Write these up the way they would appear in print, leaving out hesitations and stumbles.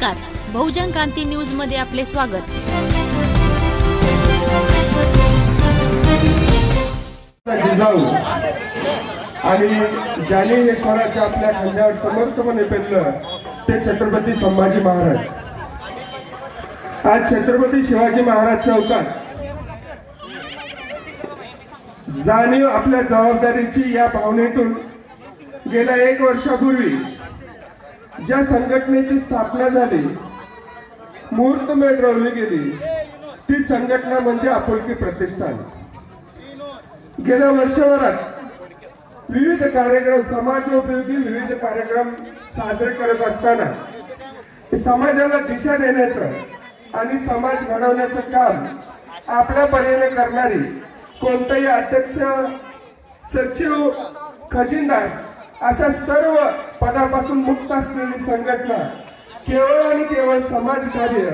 नमस्कार, बहुजन क्रांती न्यूज मध्ये आपले स्वागत। आणि ज्याने हे स्वराज्य आपल्या खांद्यावर समर्थपणे पेललं ते छत्रपती संभाजी महाराज। आज छत्रपती शिवाजी महाराज चौकात जाणीव आपल्या जबाबदारीची या भावनेतून गेल्या 1 वर्षापूर्वी ज्या संघटनेची स्थापना झाली, मुहूर्तमेढ रोवली गेली, ती संघटना म्हणजे आपुलकी प्रतिष्ठान। गेल्या वर्षभरात विविध कार्यक्रम, समाजोपयोगी विविध कार्यक्रम साजरे करत असताना समाजाला दिशा देण्याचं आणि समाज घडवण्याचं काम आपल्या परीने करणारी कोणताही अध्यक्ष, सचिव, खजिनदार अशा सर्व पदापासून मुक्त असलेली संघटना केवळ आणि केवळ समाजकार्य,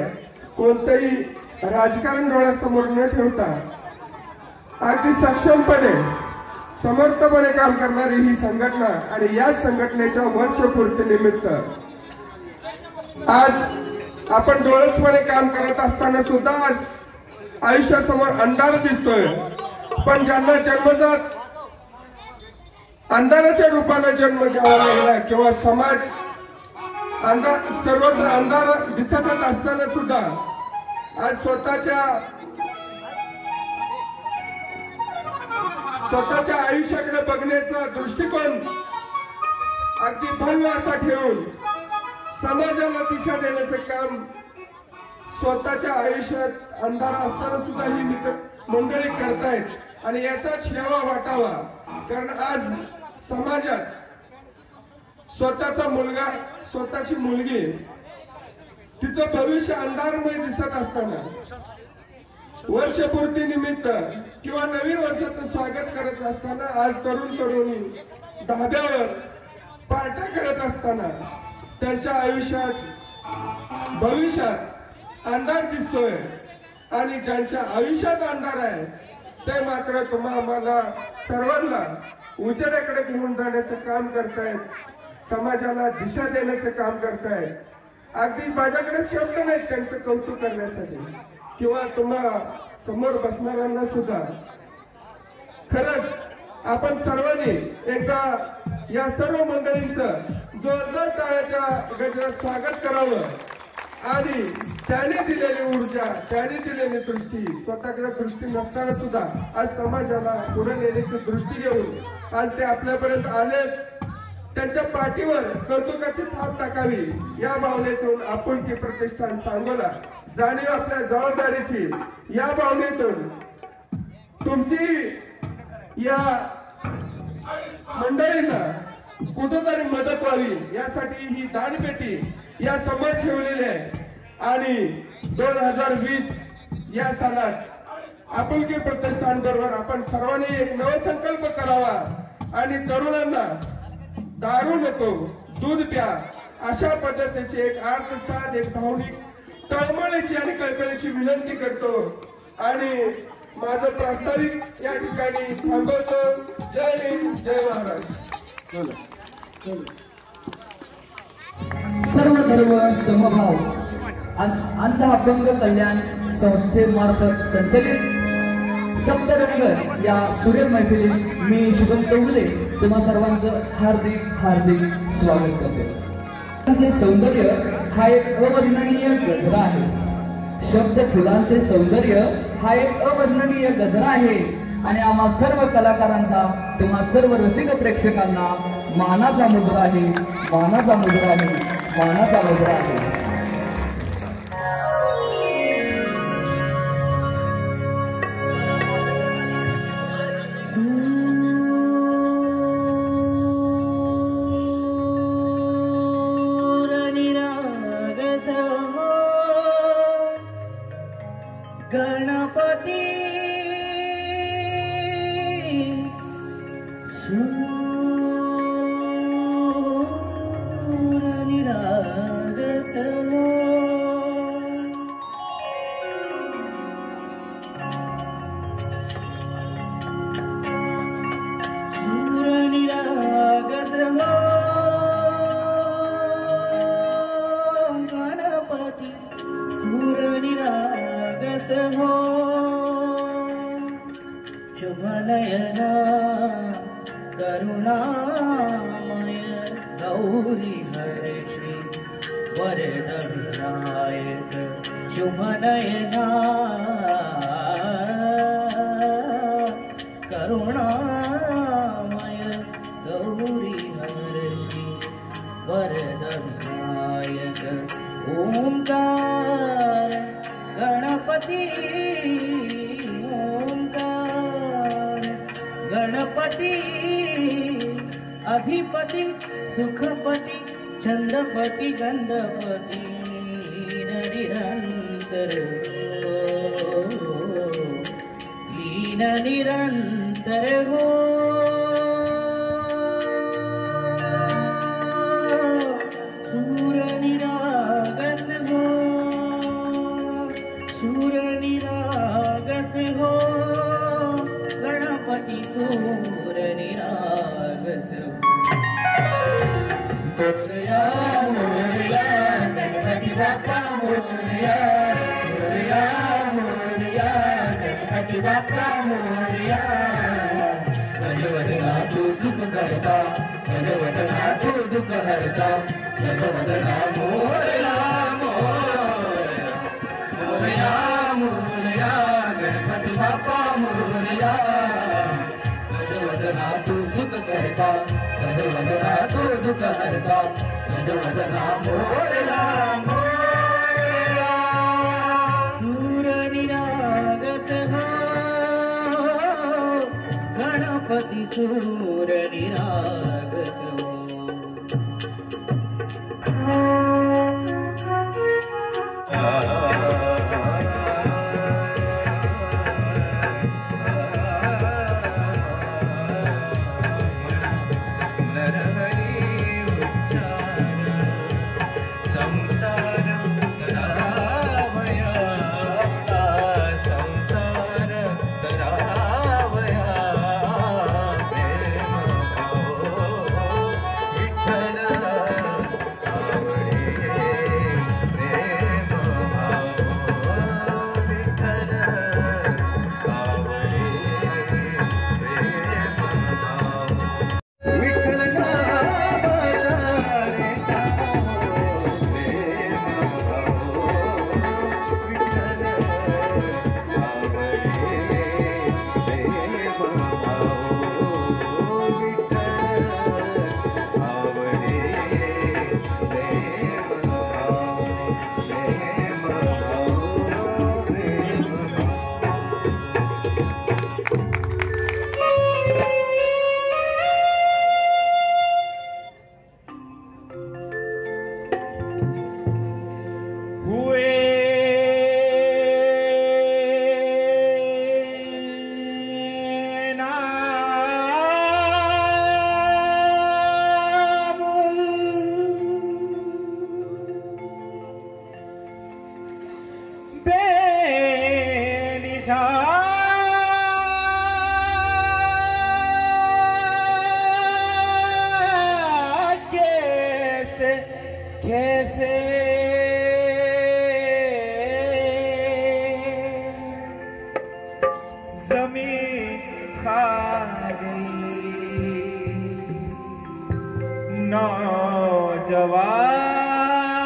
कोणतेही राजकारण डोळ्यासमोर न ठेवता अगदी सक्षमपणे समर्थपणे काम करणारी ही संघटना। आणि या संघटनेच्या वर्षपूर्ती निमित्त आज आपण डोळसपणे काम करत असताना सुद्धा आज आयुष्यासमोर अंधार दिसतोय, पण ज्यांना जन्मजात अंधाराच्या रूपाने जन्म घ्यावा लागला किंवा समाज सर्वत्र अंधार दिसत असताना सुद्धा आज स्वतःच्या आयुष्याकडे बघण्याचा दृष्टिकोन अगदी भव्य असा ठेवून समाजाला दिशा देण्याचं काम स्वतःच्या आयुष्यात अंधार असताना सुद्धा ही मंडळी करतायत। आणि याचाच हेवा वाटावा, कारण आज समाजात स्वतःचा मुलगा, स्वतःची मुलगी, तिचं भविष्य अंधारमय दिसत असताना वर्षपूर्ती निमित्त किंवा नवीन वर्षाचं स्वागत करत असताना आज तरुण तरुणी धाब्यावर पार्ट्या करत असताना त्यांच्या आयुष्यात भविष्यात अंधार दिसतोय। आणि ज्यांच्या आयुष्यात अंधार आहे ते मात्र मला सर्वांना उजेडाकडे घेऊन जाण्याचं काम करतायत, समाजाला दिशा देण्याचं काम करतायत। अगदी माझ्याकडे शब्द नाहीत त्यांचं कौतुक करण्यासाठी किंवा तुम्हा समोर बसणाऱ्यांना सुद्धा। खरंच आपण सर्वांनी एकदा या सर्व मंडळींचं जोरदार टाळ्याच्या गजरात स्वागत करावं आणि त्याने दिलेली ऊर्जा, त्याने दिलेली दृष्टी, स्वतःकडे दृष्टी नसताना सुद्धा आज समाजाला पुढे नेण्याची दृष्टी घेऊन आज ते आपल्यापर्यंत आले, त्यांच्या पाठीवर कौतुकाची थाप टाकावी या भावनेतून आपुलकी प्रतिष्ठान सांगोला जाणीव आपल्या जबाबदारीची या भावनेतून तुमची या मंडळींना कुठेतरी मदत व्हावी यासाठी ही दानपेटी या समोर ठेवलेली आहे। आणि 2020 या सालात आपुलकी प्रतिष्ठान बरोबर आपण सर्वांनी एक नवा संकल्प करावा आणि तरुणांना दारू नको, दूध प्या अशा पद्धतीची एक अर्थसाध, एक भावनिक तळमळीची आणि कल्पनेची विनंती करतो आणि माझं प्रास्ताविक या ठिकाणी थांबवतो। जय हिंद, जय महाराष्ट्र। सर्व धर्म समभाव अंध अपंग कल्याण संस्थेमार्फत संचलित सप्तरंग या सूर्य मैफिलीत मी शुभम चौगुले तुम्हा सर्वांचं हार्दिक हार्दिक स्वागत करतो। सौंदर्य हा एक अवर्णनीय गजरा आहे, शब्द फुलांचे सौंदर्य हा एक अवर्णनीय गजरा आहे आणि आम्हा सर्व कलाकारांचा, तुम्हा सर्व रसिक प्रेक्षकांना मानाचा मुजरा आहे, मानाचा मुजरा आहे, मानाचा मुजरा आहे। गणपती शूर निरागत करुणामय गौरी हर्षि वरद विनायक शुभ नयना करुणामय गौरी हर्षि वरद विनायक ओंकार गणपति ओंकार गणपति अधिपति सुखपति चंद्रपति गंधपति निरंतर लीन निरंतर हो सूर निरागत हो सूर निरागत हो गणपति सूर निरागत हो मोरया मोरया गणपति बाप्पा मोरया मोरया मोरया गणपति बाप्पा मोरया गजवदना तू सुख करता गजवदना तू दुख हरता गजवदना मोरया मोरया मोरया गणपति बाप्पा मोरया गजवदना तू सुख करता गजवदना तू दुख हरता गजवदना मोरया मोरया सूर निरागत हो गणपति सूर निरागत हो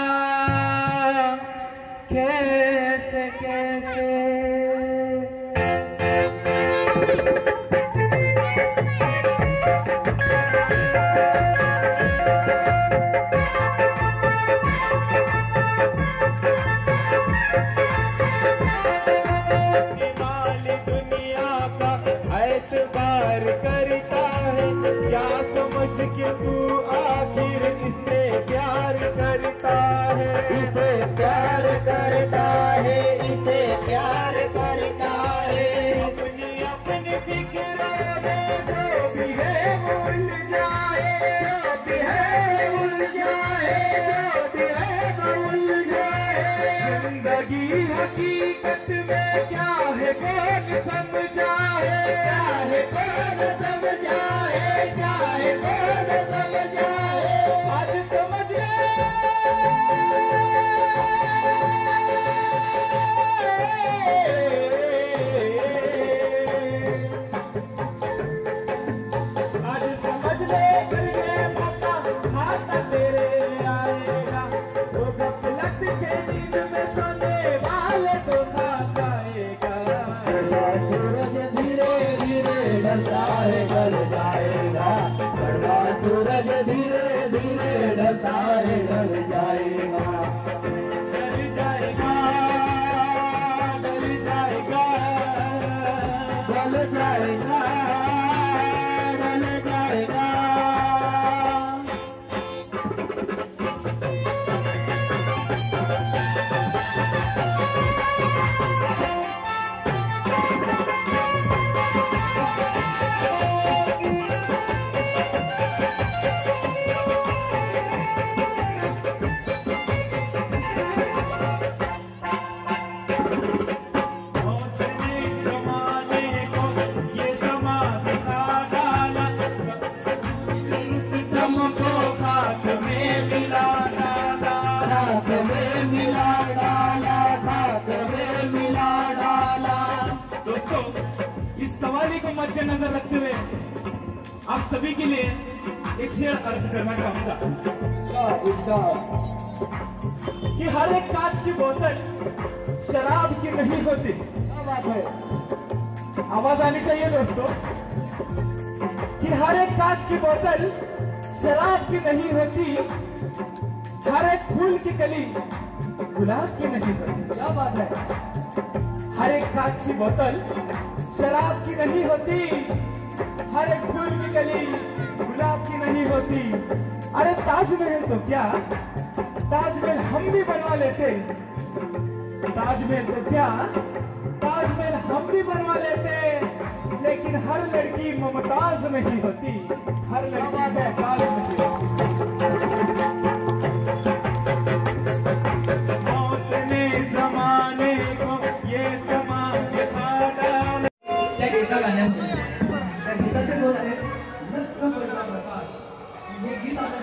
नौजवान कैसे कैसे एतबार करता है क्या समझ के तू आखिर इसे प्यार करता है इसे प्यार करता है इसे प्यार करता है अपनी अपनी फिक्र में जो भी है भूल जाए जो भी है भूल जाए जो भी है भूल जाए जिंदगी हकीकत में क्या है कौन समझाए क्या है कौन समझाए क्या है कौन समझाए आज समझ आज समझ सूरज धीरे धीरे ढलता है, ढल जाएगा, ढल जाएगा, ढल जाएगा, ढल जाएगा, ढल जाएगा। मद्देनजर रखते हुए आप सभी के लिए एक शेर अर्ज करना चाहूंगा कि हर एक कांच की बोतल शराब की नहीं होती। क्या बात है, आवाज आनी चाहिए दोस्तों, कि हर एक कांच की बोतल शराब की नहीं होती, हर एक फूल की कली गुलाब की नहीं होती। क्या बात है, हर एक कांच की बोतल शराब की नहीं होती, हर एक फूल की कली गुलाब की नहीं होती। अरे ताजमहल तो क्या, ताजमहल हम भी बनवा लेते, ताजमहल तो क्या, ताजमहल हम भी बनवा लेते, लेकिन हर लड़की मुमताज नहीं होती, हर लड़की मुमताज नहीं होती। मौत ने जमाने को ये समाज त्या गाण्यामध्ये त्या गीताचे बोल आहे लक्ष पडला प्रकाश हे गीत आता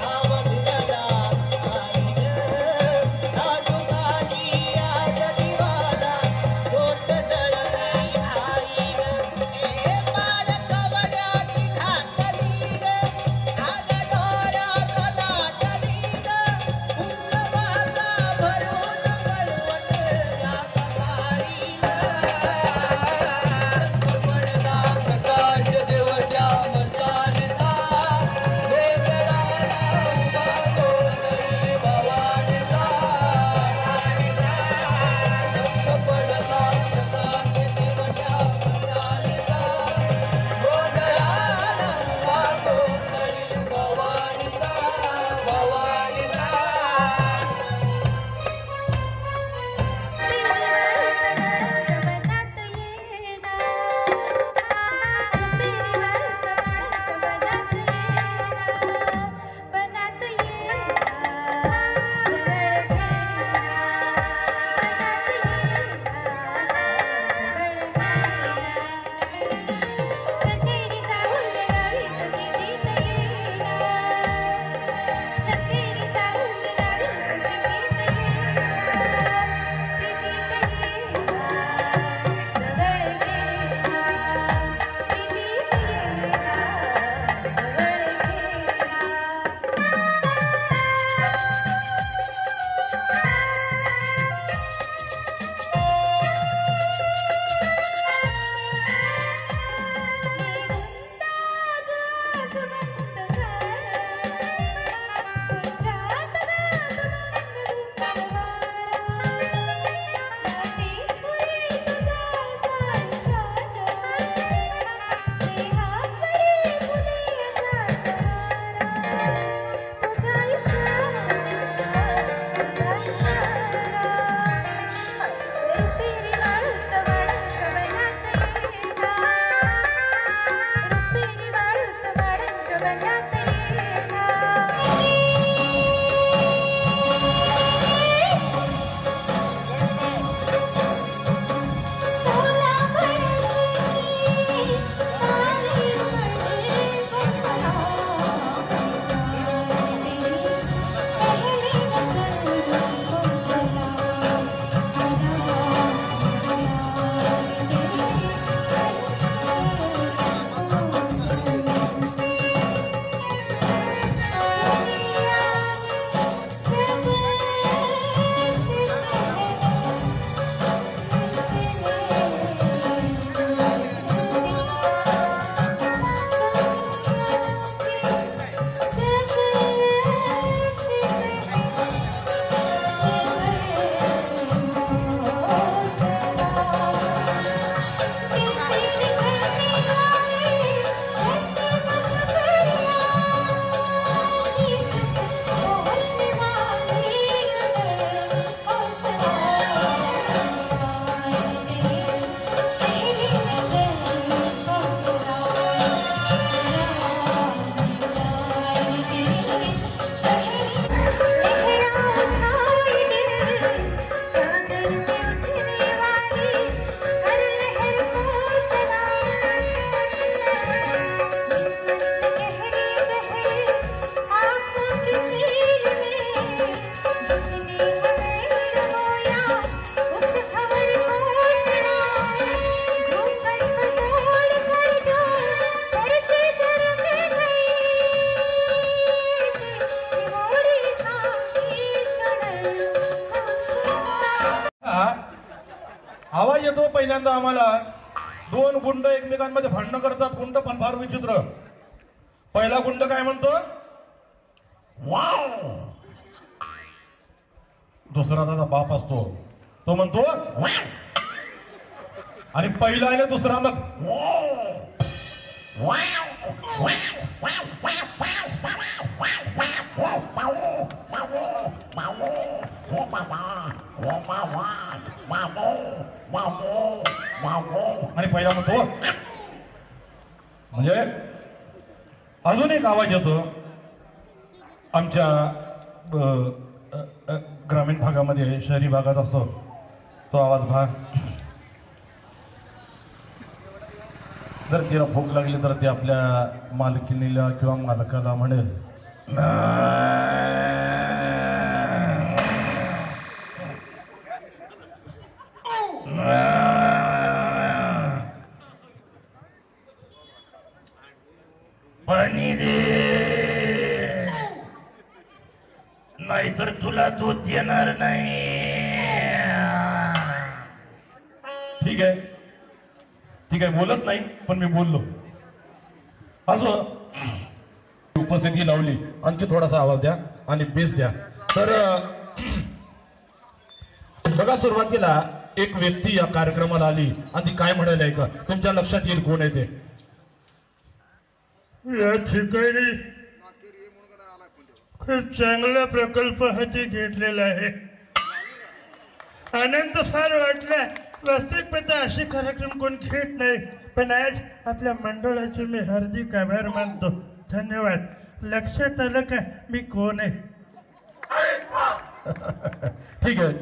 भाव येतो पहिल्यांदा आम्हाला. दोन गुंड एकमेकांमध्ये भांडणं करतात. गुंड पण फार विचित्र. पहिला गुंड काय म्हणतो, वाव. दुसरा त्याचा बाप असतो, तो म्हणतो वाव. आणि पहिला आणि दुसरा मग आणि पहिला म्हणतो. म्हणजे अजून एक आवाज येतो आमच्या ग्रामीण भागामध्ये, शहरी भागात असतो तो आवाज पहा. जर तिला भूक लागली तर ती आपल्या मालकिनीला किंवा मालकाला म्हणेल, पाणी दे, नाहीतर तुला दूध देणार नाही. ठीक आहे, ठीक आहे, बोलत नाही पण मी बोललो. अजून उपस्थिती लावली. आणखी थोडासा आवाज द्या आणि बेस द्या. तर बघा, सुरुवातीला एक व्यक्ती या कार्यक्रमाला आली आणि ती काय म्हणाली ऐका. तुमच्या लक्षात येईल कोण आहे ते. या ठिकाणी खूप चांगला प्रकल्प हाती घेतलेला आहे. आनंद फार वाटला. वास्तविक पाहता असे कार्यक्रम कोण घेत नाही. पण आज आपल्या मंडळाचे मी हार्दिक आभार मानतो. धन्यवाद. लक्षात आलं का मी कोण आहे. ठीक आहे.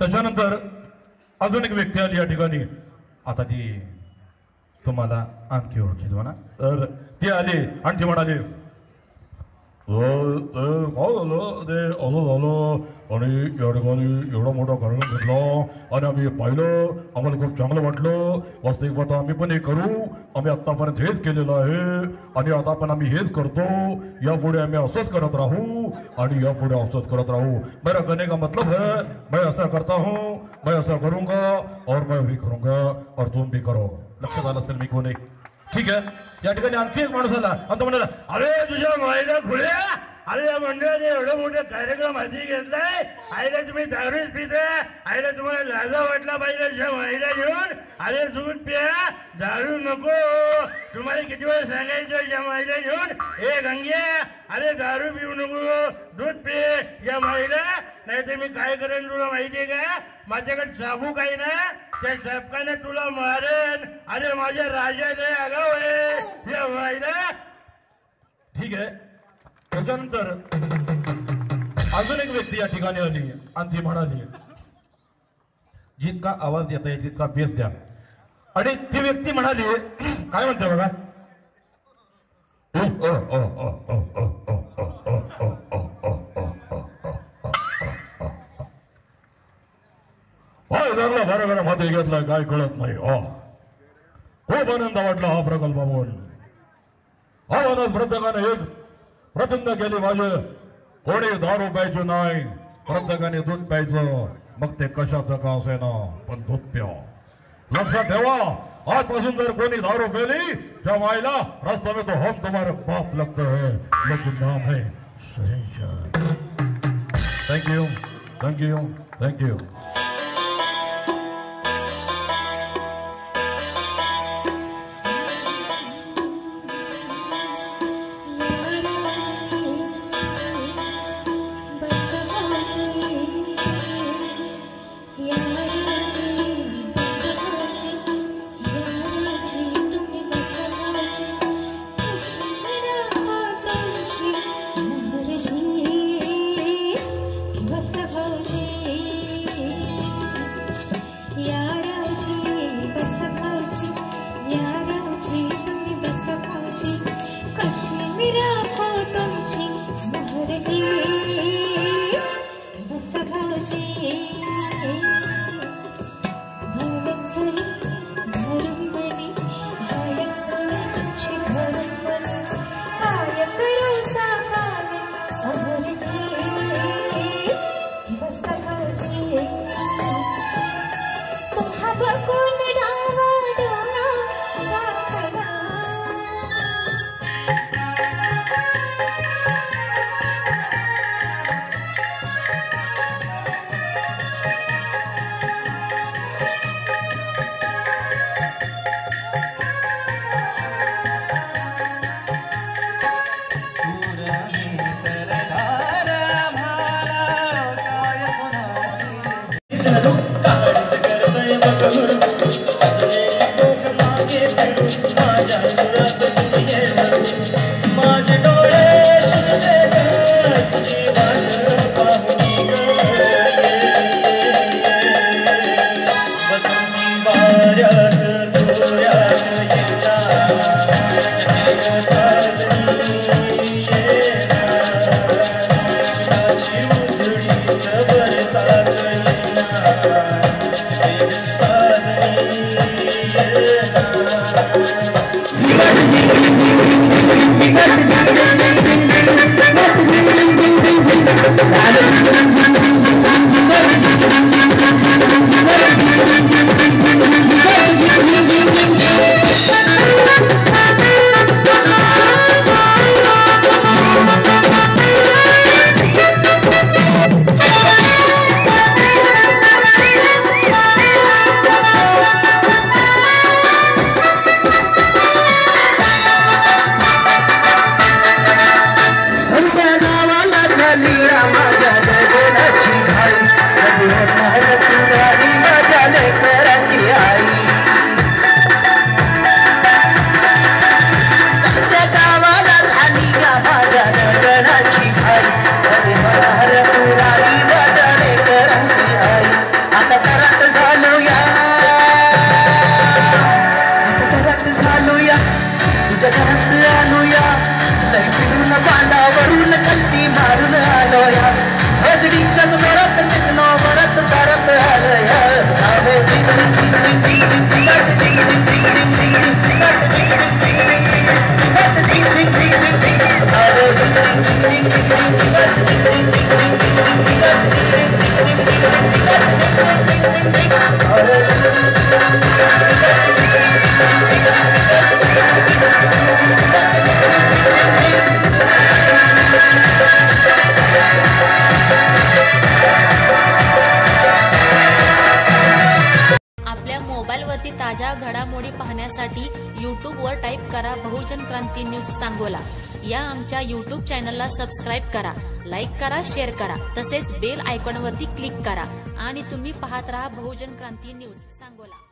त्याच्यानंतर अजून एक व्यक्ती आली या ठिकाणी. आता ती तुम्हाला आणखी ओळखेल म्हणा. तर ती आली आणि ती म्हणाली, काय झालं ते असं झालं आणि या ठिकाणी एवढा मोठा कार्यक्रम घेतला आणि आम्ही पाहिलं, आम्हाला खूप चांगलं वाटलं. वास्तविक पाहता आम्ही पण हे करू. आम्ही आत्तापर्यंत हेच केलेलं आहे आणि आता पण आम्ही हेच करतो. यापुढे आम्ही असंच करत राहू आणि यापुढे असंच करत राहू. मेरा कहने का मतलब है, मैं ऐसा करता हूँ, मैं ऐसा करूँगा और मैं भी करूँगा और तुम भी करो. लक्षात आलं असेल मी कोण आहे. ठीक आहे. या ठिकाणी आणखी एक माणूस आला आणि तो म्हणाला, अरे तुझ्या मायला खुल्या, अरे या मंडळाने एवढं मोठा कार्यक्रम हाती घेतलाय. आईला तुम्ही दारूच पिता. आईला तुम्हाला लाजा वाटला पाहिजे तुझ्या माईला घेऊन. अरे दूध प्या, दारू नको. तुम्हाला किती वेळ सांगायचं तुझ्या माईला घेऊन, हे गंग्या अरे दारू पिऊ नको, दूध पे या माईला. नाही तर मी काय करेन तुला माहितीये का. माझ्याकडे चाबूक आहे ना, त्या चाबकाने तुला मारेन. अरे माझ्या राजाने आगाव आहे या माईला. ठीक आहे. त्याच्यानंतर अजून एक व्यक्ती या ठिकाणी आली आणि ती म्हणाली, जितका आवाज देता येईल तितका बेस द्या. आणि ती व्यक्ती म्हणाली, काय म्हणते बघा, बरोबर मध्ये घेतलाय काय कळत नाही. खूप आनंद वाटला हा प्रकल्प बघून. आव्हानात प्रत्येकाने एक प्रतिज्ञा केली पाहिजे, कोणी दारू प्यायचं नाही, प्रत्येकाने दूध प्यायचं. मग ते कशाचं का असेना पण दूध प्या. लक्षात ठेवा, आजपासून जर कोणी दारू पेली त्या माईला रास्ता में तो हम तुम्हारे बाप लगते हैं, लेकिन नाम है शहंशाह. Thank you, thank you, thank you. Thank you. माझे डोळे शिरले ग तुझी वाट पाहुनी बसंती वाऱ्यात दोऱ्यात येणार साजनी उधळीत बरसात आपल्या मोबाईलवरती ताज्या घडामोडी पाहण्यासाठी यूट्यूबवर टाईप करा बहुजन क्रांती न्यूज सांगोला. या आमच्या यूट्यूब चॅनलला सबस्क्राईब करा, लाईक करा, शेअर करा, तसेच बेल आयकॉनवरती क्लिक करा आणि तुम्ही पाहत राहा बहुजन क्रांती न्यूज सांगोला.